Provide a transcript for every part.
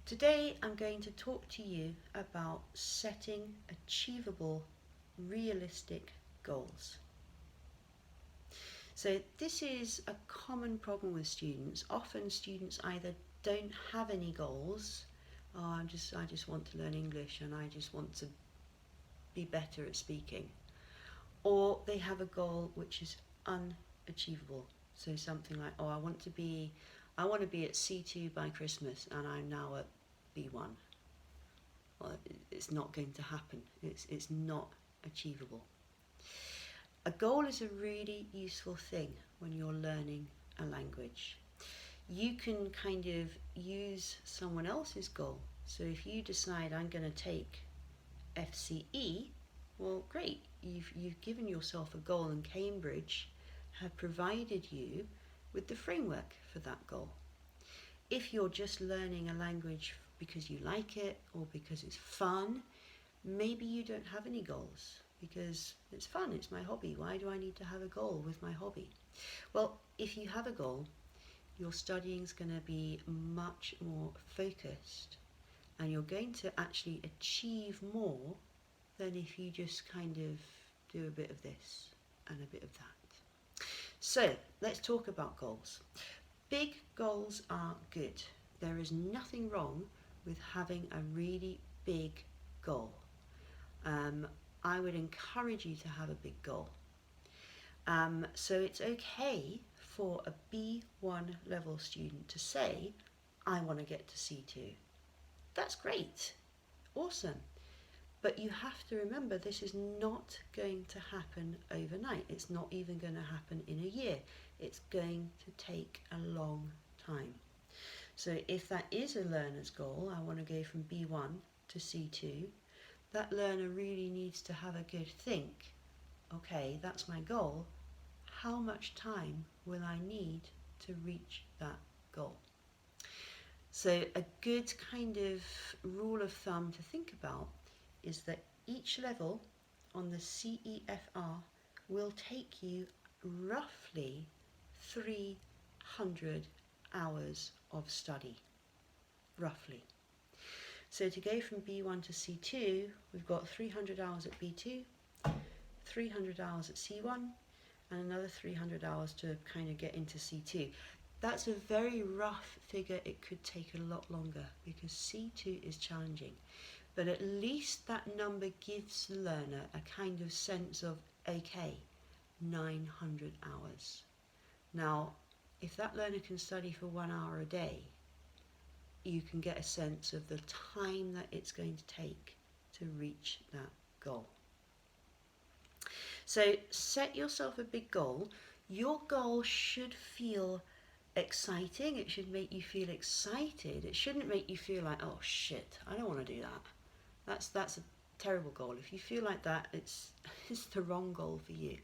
Today I'm going to talk to you about setting achievable, realistic goals. So this is a common problem with students. Often students either don't have any goals. Oh, I just want to learn English and I just want to be better at speaking. Or they have a goal which is unachievable. So something like, oh, I want to be at C2 by Christmas and I'm now at B1. Well, it's not going to happen. It's not achievable. A goal is a really useful thing when you're learning a language. You can kind of use someone else's goal. So if you decide I'm going to take FCE, well, great. You've given yourself a goal, and Cambridge have provided you with the framework for that goal. If you're just learning a language because you like it or because it's fun, maybe you don't have any goals because it's fun, it's my hobby. Why do I need to have a goal with my hobby? Well, if you have a goal, your studying is going to be much more focused and you're going to actually achieve more than if you just kind of do a bit of this and a bit of that. So let's talk about goals. Big goals are good. There is nothing wrong with having a really big goal. I would encourage you to have a big goal. So it's okay for a B1 level student to say, I want to get to C2. That's great, awesome. But you have to remember this is not going to happen overnight. It's not even going to happen in a year. It's going to take a long time. So if that is a learner's goal, I want to go from B1 to C2, that learner really needs to have a good think. Okay, that's my goal. How much time will I need to reach that goal? So a good kind of rule of thumb to think about is that each level on the CEFR will take you roughly 300 hours of study, roughly. So to go from B1 to C2, we've got 300 hours at B2, 300 hours at C1, and another 300 hours to kind of get into C2. That's a very rough figure. It could take a lot longer because C2 is challenging. But at least that number gives the learner a kind of sense of, okay, 900 hours. Now, if that learner can study for 1 hour a day, you can get a sense of the time that it's going to take to reach that goal. So set yourself a big goal. Your goal should feel exciting. It should make you feel excited. It shouldn't make you feel like, oh shit, I don't want to do that. That's a terrible goal. If you feel like that, it's the wrong goal for you.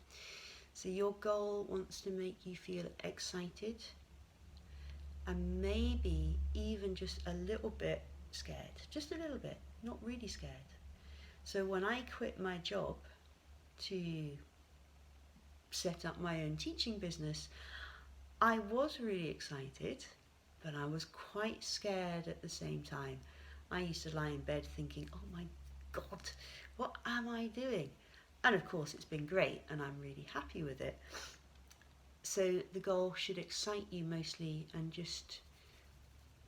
So your goal wants to make you feel excited and maybe even just a little bit scared. Just a little bit, not really scared. So when I quit my job to set up my own teaching business, I was really excited, but I was quite scared at the same time. I used to lie in bed thinking, oh my God, what am I doing? And of course it's been great and I'm really happy with it. So the goal should excite you mostly and just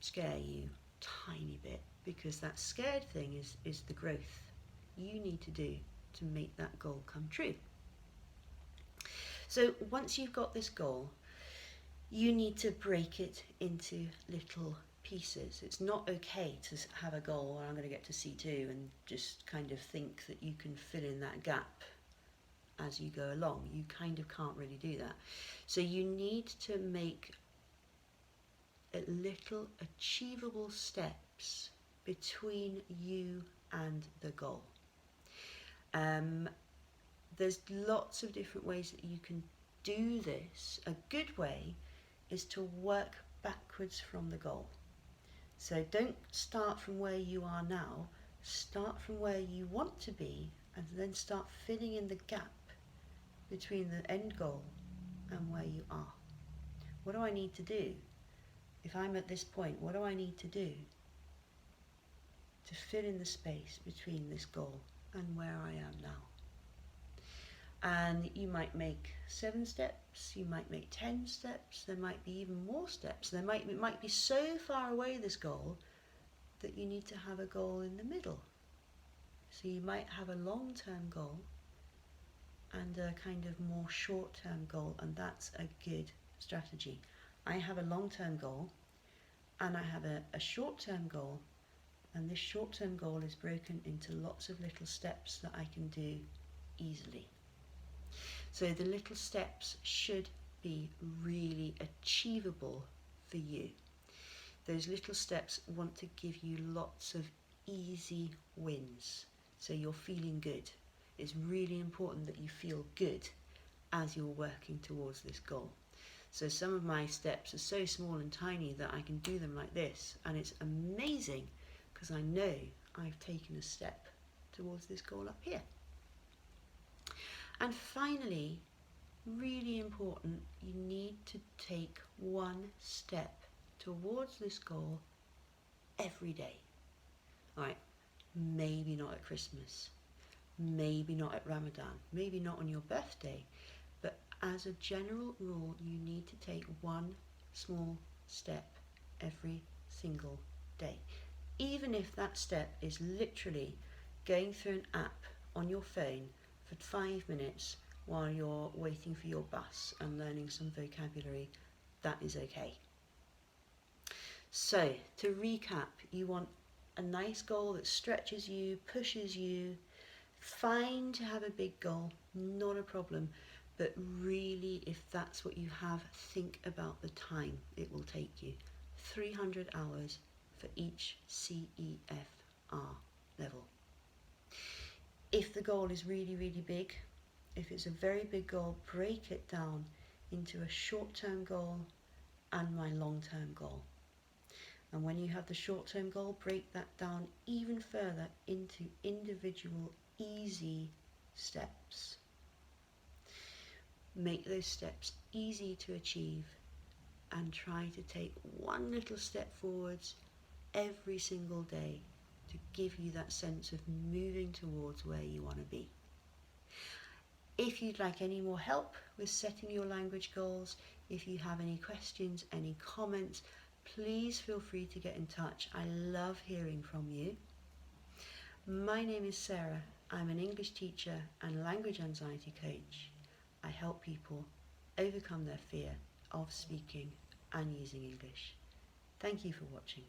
scare you a tiny bit, because that scared thing is the growth you need to do to make that goal come true. So once you've got this goal, you need to break it into little pieces. It's not okay to have a goal, I'm going to get to C2 and just kind of think that you can fill in that gap as you go along. You kind of can't really do that. So you need to make little achievable steps between you and the goal. There's lots of different ways that you can do this. A good way is to work backwards from the goal. So don't start from where you are now, start from where you want to be and then start filling in the gap between the end goal and where you are. What do I need to do? If I'm at this point, what do I need to do to fill in the space between this goal and where I am now. And you might make 7 steps, you might make 10 steps, there might be even more steps. It might be so far away, this goal, that you need to have a goal in the middle. So you might have a long-term goal and a kind of more short-term goal, and that's a good strategy. I have a long-term goal and I have a short-term goal, and this short-term goal is broken into lots of little steps that I can do easily. So the little steps should be really achievable for you. Those little steps want to give you lots of easy wins, so you're feeling good. It's really important that you feel good as you're working towards this goal. So some of my steps are so small and tiny that I can do them like this, and it's amazing because I know I've taken a step towards this goal up here. And finally, really important, you need to take one step towards this goal every day. Right, maybe not at Christmas, maybe not at Ramadan, maybe not on your birthday, but as a general rule, you need to take one small step every single day. Even if that step is literally going through an app on your phone for 5 minutes while you're waiting for your bus and learning some vocabulary, that is okay. So, to recap, you want a nice goal that stretches you, pushes you. Fine to have a big goal, not a problem, but really, if that's what you have, think about the time it will take you. 300 hours for each CEFR level. If the goal is really, really big, if it's a very big goal, break it down into a short-term goal and my long-term goal. And when you have the short-term goal, break that down even further into individual easy steps. Make those steps easy to achieve and try to take one little step forwards every single day to give you that sense of moving towards where you want to be. If you'd like any more help with setting your language goals, if you have any questions, any comments, please feel free to get in touch. I love hearing from you. My name is Sarah. I'm an English teacher and language anxiety coach. I help people overcome their fear of speaking and using English. Thank you for watching.